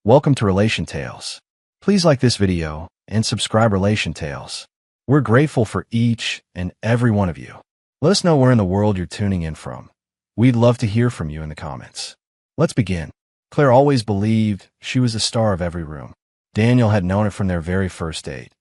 Welcome to Relation Tales. Please like this video and subscribe Relation Tales. We're grateful for each and every one of you. Let us know where in the world you're tuning in from. We'd love to hear from you in the comments. Let's begin. Claire always believed she was the star of every room. Daniel had known it from their very first date.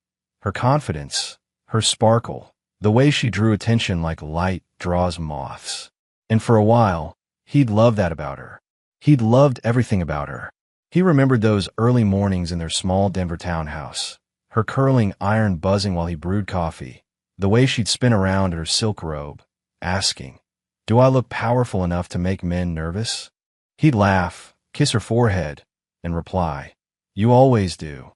Her confidence, her sparkle, the way she drew attention like light draws moths. And for a while, he'd loved that about her. He'd loved everything about her. He remembered those early mornings in their small Denver townhouse, her curling iron buzzing while he brewed coffee, the way she'd spin around in her silk robe, asking, "Do I look powerful enough to make men nervous?" He'd laugh, kiss her forehead, and reply, "You always do."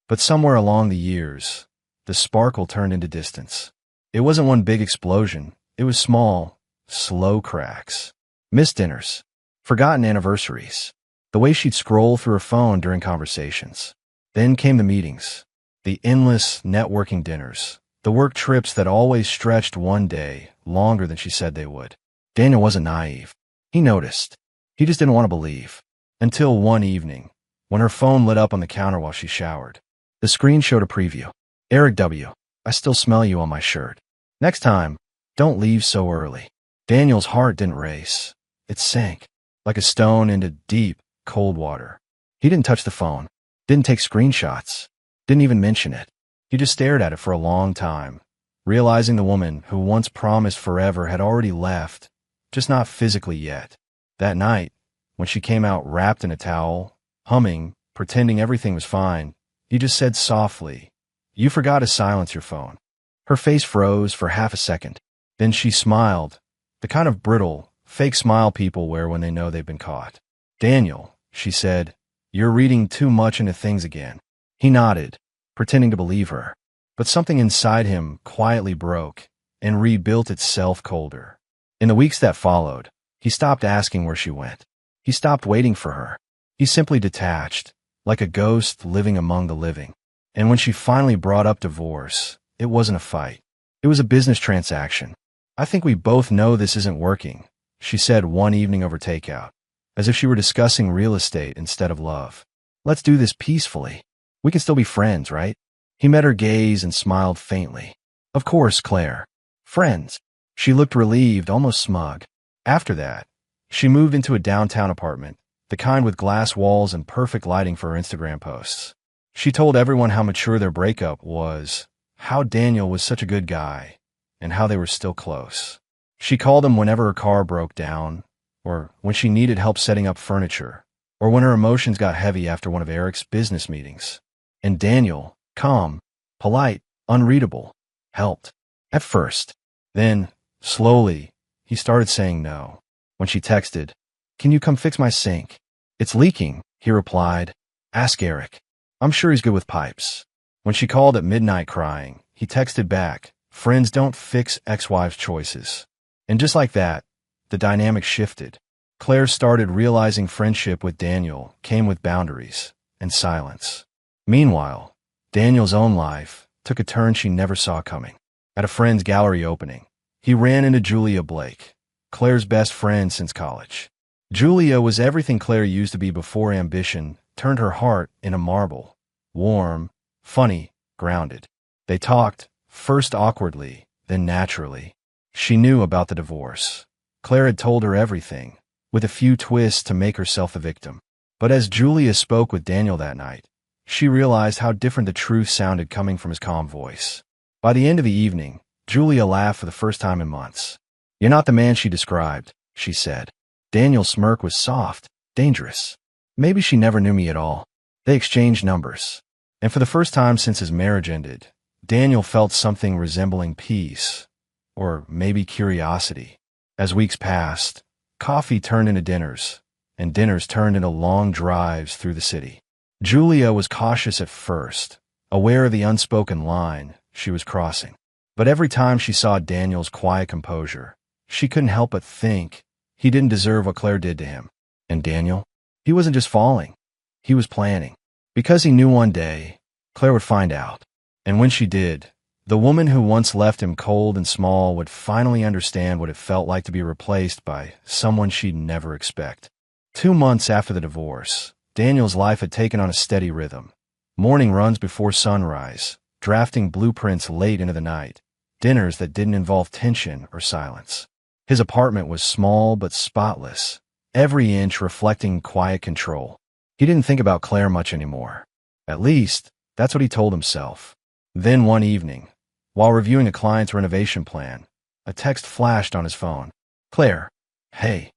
But somewhere along the years, the sparkle turned into distance. It wasn't one big explosion. It was small, slow cracks. Missed dinners, forgotten anniversaries, the way she'd scroll through her phone during conversations. Then came the meetings, the endless networking dinners, the work trips that always stretched one day longer than she said they would. Daniel wasn't naive. He noticed. He just didn't want to believe. Until one evening, when her phone lit up on the counter while she showered. The screen showed a preview. "Eric W., I still smell you on my shirt. Next time, don't leave so early." Daniel's heart didn't race. It sank, like a stone into deep, cold water. He didn't touch the phone, didn't take screenshots, didn't even mention it. He just stared at it for a long time, realizing the woman who once promised forever had already left, just not physically yet. That night, when she came out wrapped in a towel, humming, pretending everything was fine, he just said softly, "You forgot to silence your phone." Her face froze for half a second. Then she smiled, the kind of brittle, fake smile people wear when they know they've been caught. "Daniel," she said, "you're reading too much into things again." He nodded, pretending to believe her. But something inside him quietly broke and rebuilt itself colder. In the weeks that followed, he stopped asking where she went. He stopped waiting for her. He simply detached, like a ghost living among the living. And when she finally brought up divorce, it wasn't a fight. It was a business transaction. "I think we both know this isn't working," she said one evening over takeout, as if she were discussing real estate instead of love. "Let's do this peacefully. We can still be friends, right?" He met her gaze and smiled faintly. "Of course, Claire. Friends." She looked relieved, almost smug. After that, she moved into a downtown apartment, the kind with glass walls and perfect lighting for her Instagram posts. She told everyone how mature their breakup was, how Daniel was such a good guy, and how they were still close. She called him whenever her car broke down, or when she needed help setting up furniture, or when her emotions got heavy after one of Eric's business meetings. And Daniel, calm, polite, unreadable, helped. At first. Then, slowly, he started saying no. When she texted, "Can you come fix my sink?" "It's leaking," he replied. "Ask Eric. I'm sure he's good with pipes." When she called at midnight crying, he texted back, "Friends don't fix ex-wives' choices." And just like that, the dynamic shifted. Claire started realizing friendship with Daniel came with boundaries and silence. Meanwhile, Daniel's own life took a turn she never saw coming. At a friend's gallery opening, he ran into Julia Blake, Claire's best friend since college. Julia was everything Claire used to be before ambition turned her heart into marble. Warm, funny, grounded. They talked, first awkwardly, then naturally. She knew about the divorce. Claire had told her everything, with a few twists to make herself the victim. But as Julia spoke with Daniel that night, she realized how different the truth sounded coming from his calm voice. By the end of the evening, Julia laughed for the first time in months. "You're not the man she described," she said. Daniel's smirk was soft, dangerous. "Maybe she never knew me at all." They exchanged numbers. And for the first time since his marriage ended, Daniel felt something resembling peace, or maybe curiosity. As weeks passed, coffee turned into dinners, and dinners turned into long drives through the city. Julia was cautious at first, aware of the unspoken line she was crossing. But every time she saw Daniel's quiet composure, she couldn't help but think he didn't deserve what Claire did to him. And Daniel? He wasn't just falling. He was planning. Because he knew one day, Claire would find out. And when she did, the woman who once left him cold and small would finally understand what it felt like to be replaced by someone she'd never expect. 2 months after the divorce, Daniel's life had taken on a steady rhythm. Morning runs before sunrise, drafting blueprints late into the night, dinners that didn't involve tension or silence. His apartment was small but spotless, every inch reflecting quiet control. He didn't think about Claire much anymore. At least, that's what he told himself. Then one evening, while reviewing a client's renovation plan, a text flashed on his phone. Claire, hey,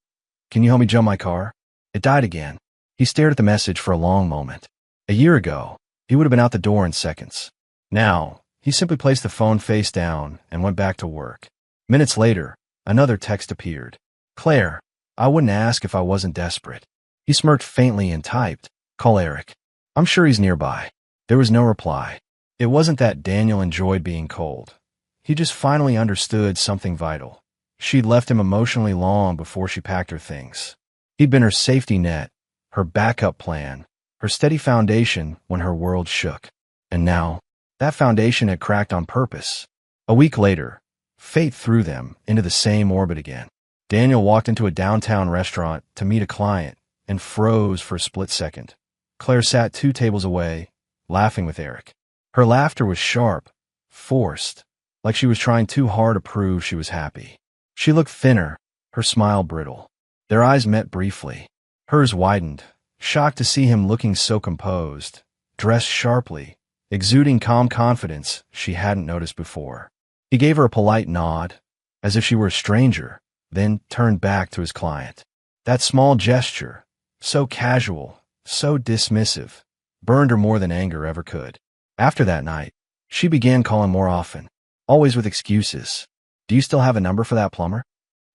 can you help me jump my car? It died again. He stared at the message for a long moment. A year ago, he would have been out the door in seconds. Now, he simply placed the phone face down and went back to work. Minutes later, another text appeared. Claire, I wouldn't ask if I wasn't desperate. He smirked faintly and typed, call Eric. I'm sure he's nearby. There was no reply. It wasn't that Daniel enjoyed being cold. He just finally understood something vital. She'd left him emotionally long before she packed her things. He'd been her safety net, her backup plan, her steady foundation when her world shook. And now, that foundation had cracked on purpose. A week later, fate threw them into the same orbit again. Daniel walked into a downtown restaurant to meet a client and froze for a split second. Claire sat 2 tables away, laughing with Eric. Her laughter was sharp, forced, like she was trying too hard to prove she was happy. She looked thinner, her smile brittle. Their eyes met briefly. Hers widened, shocked to see him looking so composed, dressed sharply, exuding calm confidence she hadn't noticed before. He gave her a polite nod, as if she were a stranger, then turned back to his client. That small gesture, so casual, so dismissive, burned her more than anger ever could. After that night, she began calling more often, always with excuses. Do you still have a number for that plumber?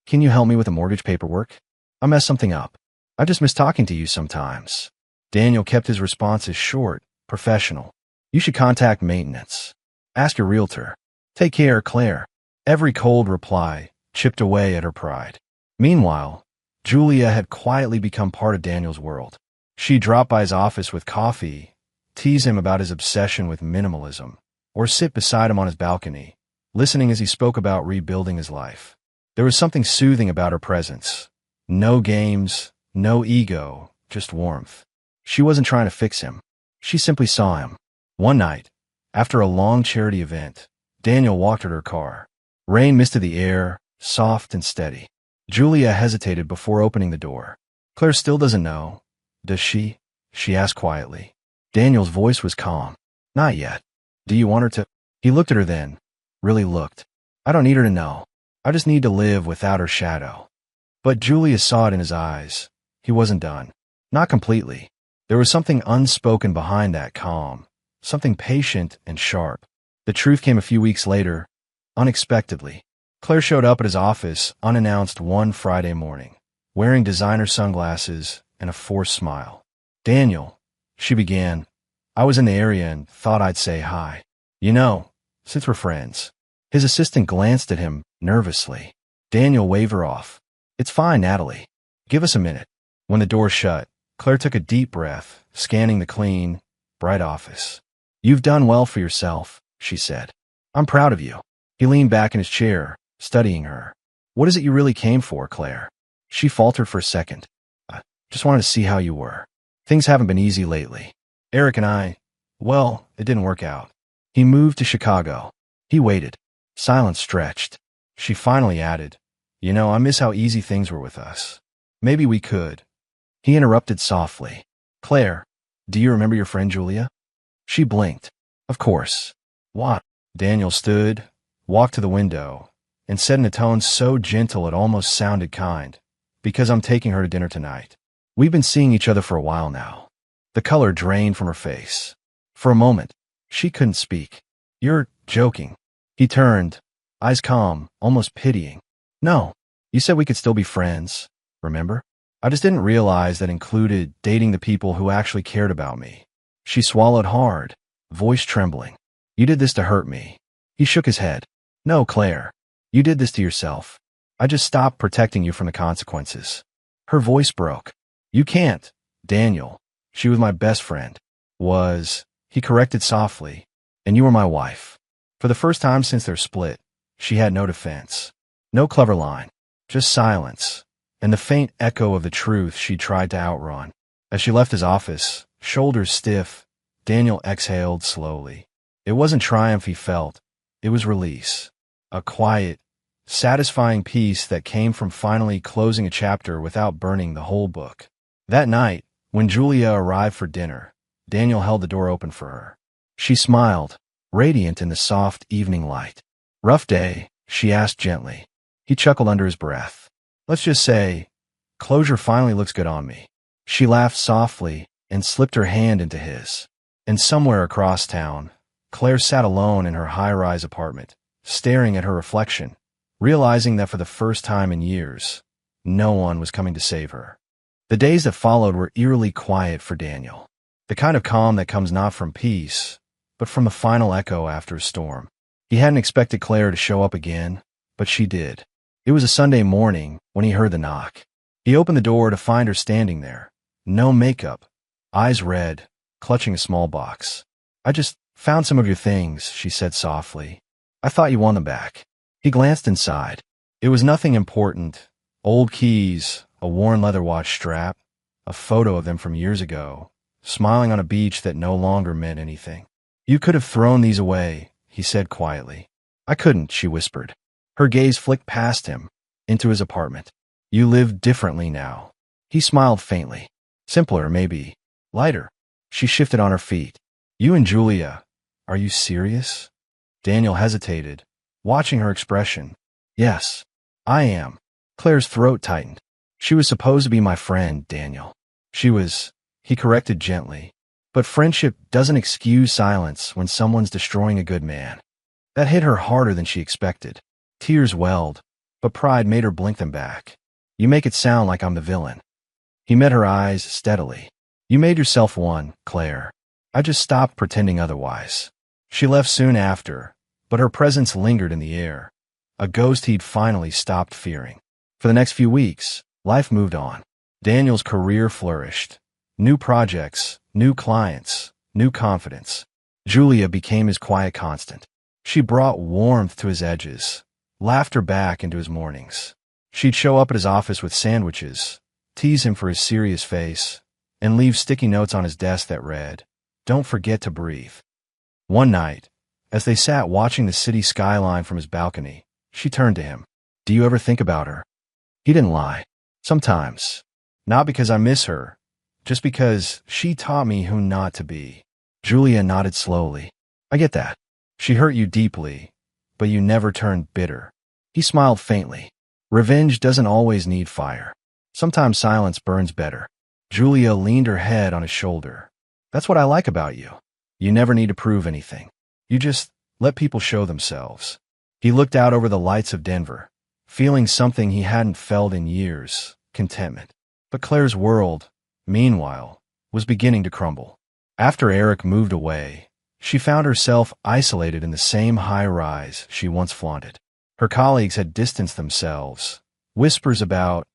Can you help me with the mortgage paperwork? I messed something up. I just miss talking to you sometimes. Daniel kept his responses short, professional. You should contact maintenance. Ask your realtor. Take care, Claire. Every cold reply chipped away at her pride. Meanwhile, Julia had quietly become part of Daniel's world. She dropped by his office with coffee, tease him about his obsession with minimalism, or sit beside him on his balcony, listening as he spoke about rebuilding his life. There was something soothing about her presence. No games, no ego, just warmth. She wasn't trying to fix him. She simply saw him. One night, after a long charity event, Daniel walked at her car. Rain misted the air, soft and steady. Julia hesitated before opening the door. Claire still doesn't know, does she? She asked quietly. Daniel's voice was calm. Not yet. Do you want her to? He looked at her then, really looked. I don't need her to know. I just need to live without her shadow. But Julia saw it in his eyes. He wasn't done. Not completely. There was something unspoken behind that calm, something patient and sharp. The truth came a few weeks later, unexpectedly. Claire showed up at his office unannounced one Friday morning, wearing designer sunglasses and a forced smile. Daniel, she began, I was in the area and thought I'd say hi. You know, since we're friends. His assistant glanced at him nervously. Daniel waved her off. It's fine, Natalie. Give us a minute. When the door shut, Claire took a deep breath, scanning the clean, bright office. You've done well for yourself, she said. I'm proud of you. He leaned back in his chair, studying her. What is it you really came for, Claire? She faltered for a second. I just wanted to see how you were. Things haven't been easy lately. Eric and I, well, it didn't work out. He moved to Chicago. He waited. Silence stretched. She finally added, You know, I miss how easy things were with us. Maybe we could. He interrupted softly. Claire, do you remember your friend Julia? She blinked. Of course. What? Daniel stood, walked to the window, and said in a tone so gentle it almost sounded kind, Because I'm taking her to dinner tonight. We've been seeing each other for a while now. The color drained from her face. For a moment, she couldn't speak. You're joking. He turned, eyes calm, almost pitying. No, you said we could still be friends, remember? I just didn't realize that included dating the people who actually cared about me. She swallowed hard, voice trembling. You did this to hurt me. He shook his head. No, Claire. You did this to yourself. I just stopped protecting you from the consequences. Her voice broke. You can't, Daniel. She was my best friend. He corrected softly. And you were my wife. For the first time since their split, she had no defense. No clever line. Just silence. And the faint echo of the truth she tried to outrun. As she left his office, shoulders stiff, Daniel exhaled slowly. It wasn't triumph he felt. It was release. A quiet, satisfying peace that came from finally closing a chapter without burning the whole book. That night, when Julia arrived for dinner, Daniel held the door open for her. She smiled, radiant in the soft evening light. "Rough day?" she asked gently. He chuckled under his breath. "Let's just say, closure finally looks good on me." She laughed softly and slipped her hand into his. And somewhere across town, Claire sat alone in her high-rise apartment, staring at her reflection, realizing that for the first time in years, no one was coming to save her. The days that followed were eerily quiet for Daniel. The kind of calm that comes not from peace, but from the final echo after a storm. He hadn't expected Claire to show up again, but she did. It was a Sunday morning when he heard the knock. He opened the door to find her standing there. No makeup, eyes red, clutching a small box. "I just found some of your things," she said softly. "I thought you won them back." He glanced inside. It was nothing important. Old keys, a worn leather watch strap, a photo of them from years ago, smiling on a beach that no longer meant anything. "You could have thrown these away," he said quietly. "I couldn't," she whispered. Her gaze flicked past him, into his apartment. "You live differently now." He smiled faintly. "Simpler, maybe. Lighter." She shifted on her feet. "You and Julia, are you serious?" Daniel hesitated, watching her expression. "Yes, I am." Claire's throat tightened. "She was supposed to be my friend, Daniel." "She was," he corrected gently. "But friendship doesn't excuse silence when someone's destroying a good man." That hit her harder than she expected. Tears welled, but pride made her blink them back. "You make it sound like I'm the villain." He met her eyes steadily. "You made yourself one, Claire. I just stopped pretending otherwise." She left soon after, but her presence lingered in the air, a ghost he'd finally stopped fearing. For the next few weeks, life moved on. Daniel's career flourished. New projects, new clients, new confidence. Julia became his quiet constant. She brought warmth to his edges, laughter back into his mornings. She'd show up at his office with sandwiches, tease him for his serious face, and leave sticky notes on his desk that read, "Don't forget to breathe." One night, as they sat watching the city skyline from his balcony, she turned to him. "Do you ever think about her?" He didn't lie. "Sometimes. Not because I miss her, just because she taught me who not to be." Julia nodded slowly. "I get that. She hurt you deeply, but you never turned bitter." He smiled faintly. "Revenge doesn't always need fire. Sometimes silence burns better." Julia leaned her head on his shoulder. "That's what I like about you. You never need to prove anything. You just let people show themselves." He looked out over the lights of Denver, feeling something he hadn't felt in years, contentment. But Claire's world, meanwhile, was beginning to crumble. After Eric moved away, she found herself isolated in the same high-rise she once flaunted. Her colleagues had distanced themselves, whispers about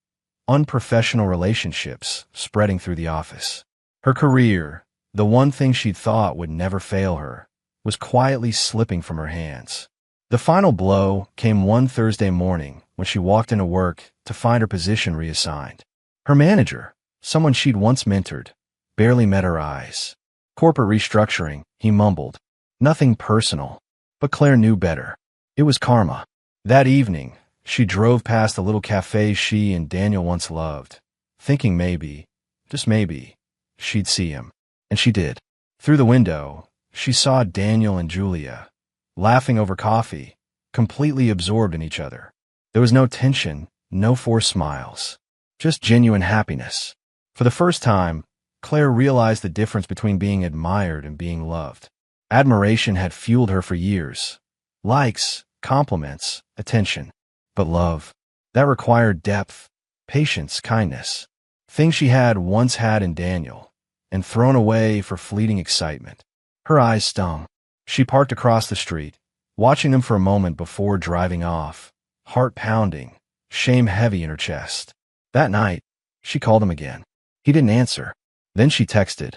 unprofessional relationships spreading through the office. Her career, the one thing she'd thought would never fail her, was quietly slipping from her hands. The final blow came one Thursday morning when she walked into work to find her position reassigned. Her manager, someone she'd once mentored, barely met her eyes. "Corporate restructuring," he mumbled. "Nothing personal." But Claire knew better. It was karma. That evening, she drove past the little cafe she and Daniel once loved, thinking maybe, just maybe, she'd see him. And she did. Through the window, she saw Daniel and Julia, laughing over coffee, completely absorbed in each other. There was no tension, no forced smiles, just genuine happiness. For the first time, Claire realized the difference between being admired and being loved. Admiration had fueled her for years. Likes, compliments, attention. But love, that required depth, patience, kindness. Things she had once had in Daniel, and thrown away for fleeting excitement. Her eyes stung. She parked across the street, watching them for a moment before driving off, heart pounding, shame heavy in her chest. That night, she called him again. He didn't answer. Then she texted,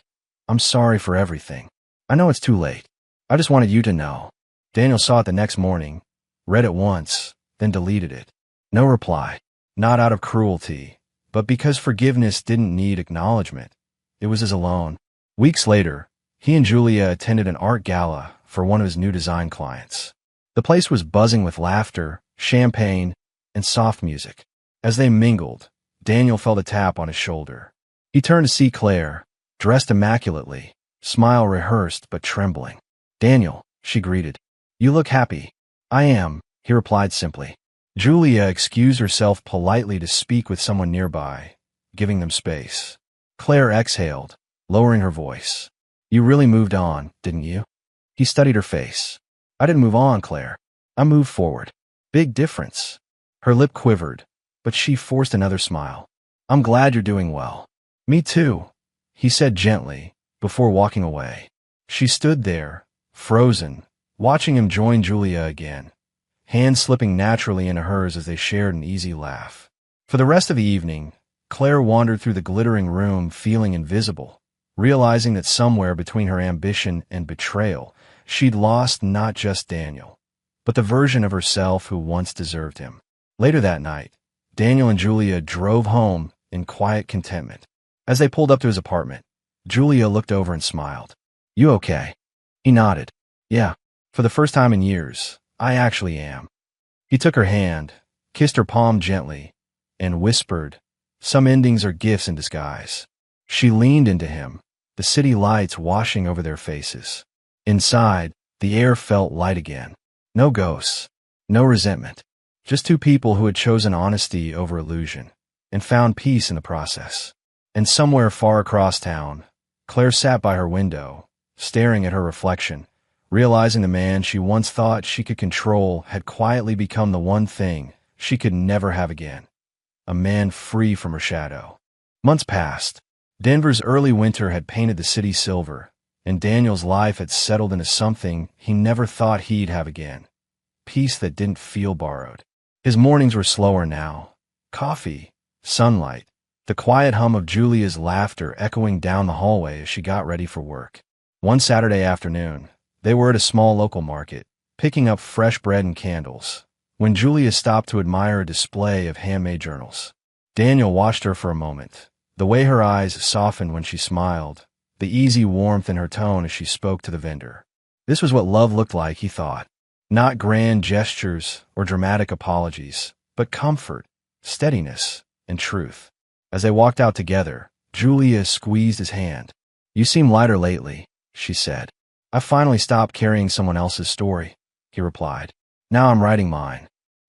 "I'm sorry for everything. I know it's too late. I just wanted you to know." Daniel saw it the next morning, read it once, then deleted it. No reply. Not out of cruelty, but because forgiveness didn't need acknowledgement. it was his alone. Weeks later, he and Julia attended an art gala for one of his new design clients. The place was buzzing with laughter, champagne, and soft music. As they mingled, Daniel felt a tap on his shoulder. He turned to see Claire, dressed immaculately, smile rehearsed but trembling. "Daniel," she greeted. "You look happy." "I am," he replied simply. Julia excused herself politely to speak with someone nearby, giving them space. Claire exhaled, lowering her voice. "You really moved on, didn't you?" He studied her face. "I didn't move on, Claire. I moved forward." "Big difference." Her lip quivered, but she forced another smile. "I'm glad you're doing well." "Me too," he said gently, before walking away. She stood there, frozen, watching him join Julia again, hands slipping naturally into hers as they shared an easy laugh. For the rest of the evening, Claire wandered through the glittering room feeling invisible, realizing that somewhere between her ambition and betrayal, she'd lost not just Daniel, but the version of herself who once deserved him. Later that night, Daniel and Julia drove home in quiet contentment. As they pulled up to his apartment, Julia looked over and smiled. "You okay?" He nodded. "Yeah, for the first time in years, I actually am." He took her hand, kissed her palm gently, and whispered, "Some endings are gifts in disguise." She leaned into him, the city lights washing over their faces. Inside, the air felt light again. No ghosts, no resentment, just two people who had chosen honesty over illusion, and found peace in the process. And somewhere far across town, Claire sat by her window, staring at her reflection, realizing the man she once thought she could control had quietly become the one thing she could never have again. A man free from her shadow. Months passed. Denver's early winter had painted the city silver, and Daniel's life had settled into something he never thought he'd have again. Peace that didn't feel borrowed. His mornings were slower now. Coffee, sunlight, the quiet hum of Julia's laughter echoing down the hallway as she got ready for work. One Saturday afternoon, they were at a small local market, picking up fresh bread and candles, when Julia stopped to admire a display of handmade journals. Daniel watched her for a moment, the way her eyes softened when she smiled, the easy warmth in her tone as she spoke to the vendor. This was what love looked like, he thought. Not grand gestures or dramatic apologies, but comfort, steadiness, and truth. As they walked out together, Julia squeezed his hand. "You seem lighter lately," she said. "I finally stopped carrying someone else's story," he replied. "Now I'm writing mine."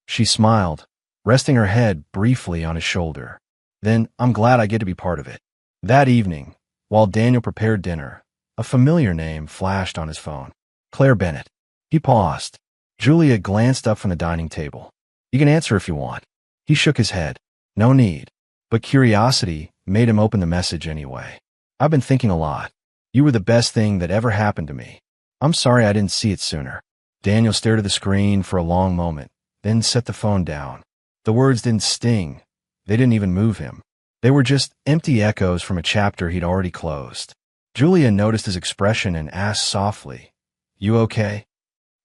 She smiled, resting her head briefly on his shoulder. "Then I'm glad I get to be part of it." That evening, while Daniel prepared dinner, a familiar name flashed on his phone. Claire Bennett. He paused. Julia glanced up from the dining table. "You can answer if you want." He shook his head. "No need." But curiosity made him open the message anyway. "I've been thinking a lot. You were the best thing that ever happened to me. I'm sorry I didn't see it sooner." Daniel stared at the screen for a long moment, then set the phone down. The words didn't sting. They didn't even move him. They were just empty echoes from a chapter he'd already closed. Julia noticed his expression and asked softly, "You okay?"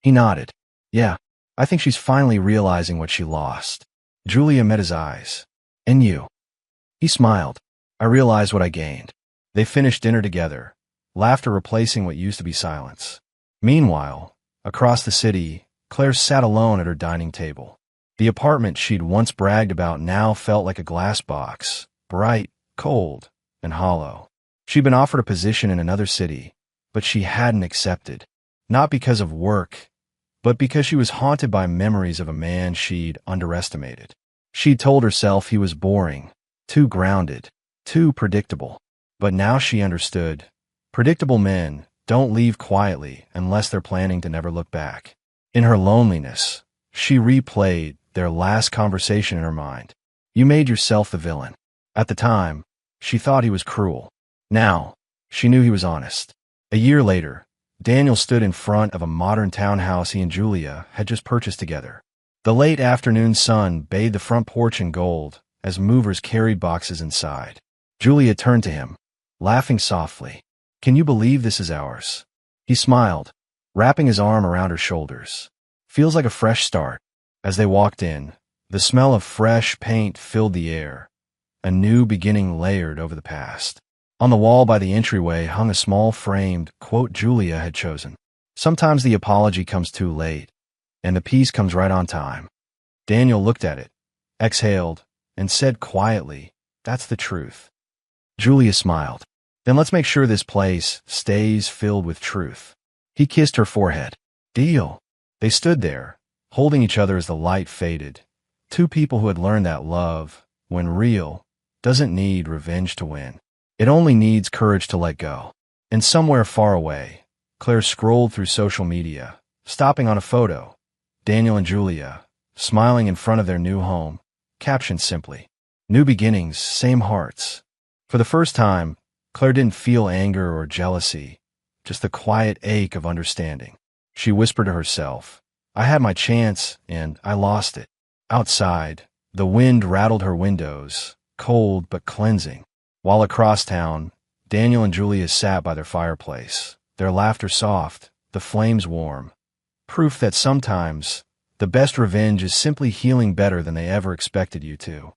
He nodded. "Yeah, I think she's finally realizing what she lost." Julia met his eyes. "And you?" He smiled. "I realized what I gained." They finished dinner together, laughter replacing what used to be silence. Meanwhile, across the city, Claire sat alone at her dining table. The apartment she'd once bragged about now felt like a glass box, bright, cold, and hollow. She'd been offered a position in another city, but she hadn't accepted. Not because of work, but because she was haunted by memories of a man she'd underestimated. She'd told herself he was boring, too grounded, too predictable. But now she understood. Predictable men don't leave quietly unless they're planning to never look back. In her loneliness, she replayed their last conversation in her mind. "You made yourself the villain." At the time, she thought he was cruel. Now, she knew he was honest. A year later, Daniel stood in front of a modern townhouse he and Julia had just purchased together. The late afternoon sun bathed the front porch in gold as movers carried boxes inside. Julia turned to him, laughing softly. "Can you believe this is ours?" He smiled, wrapping his arm around her shoulders. "Feels like a fresh start." As they walked in, the smell of fresh paint filled the air, a new beginning layered over the past. On the wall by the entryway hung a small framed quote Julia had chosen. Sometimes the apology comes too late, and the peace comes right on time. Daniel looked at it, exhaled, and said quietly, "That's the truth." Julia smiled. "Then let's make sure this place stays filled with truth." He kissed her forehead. "Deal." They stood there, holding each other as the light faded. Two people who had learned that love, when real, doesn't need revenge to win. It only needs courage to let go. And somewhere far away, Claire scrolled through social media, stopping on a photo. Daniel and Julia, smiling in front of their new home, captioned simply, "New beginnings, same hearts." For the first time, Claire didn't feel anger or jealousy, just the quiet ache of understanding. She whispered to herself, "I had my chance, and I lost it." Outside, the wind rattled her windows, cold but cleansing. While across town, Daniel and Julia sat by their fireplace, their laughter soft, the flames warm. Proof that sometimes the best revenge is simply healing better than they ever expected you to.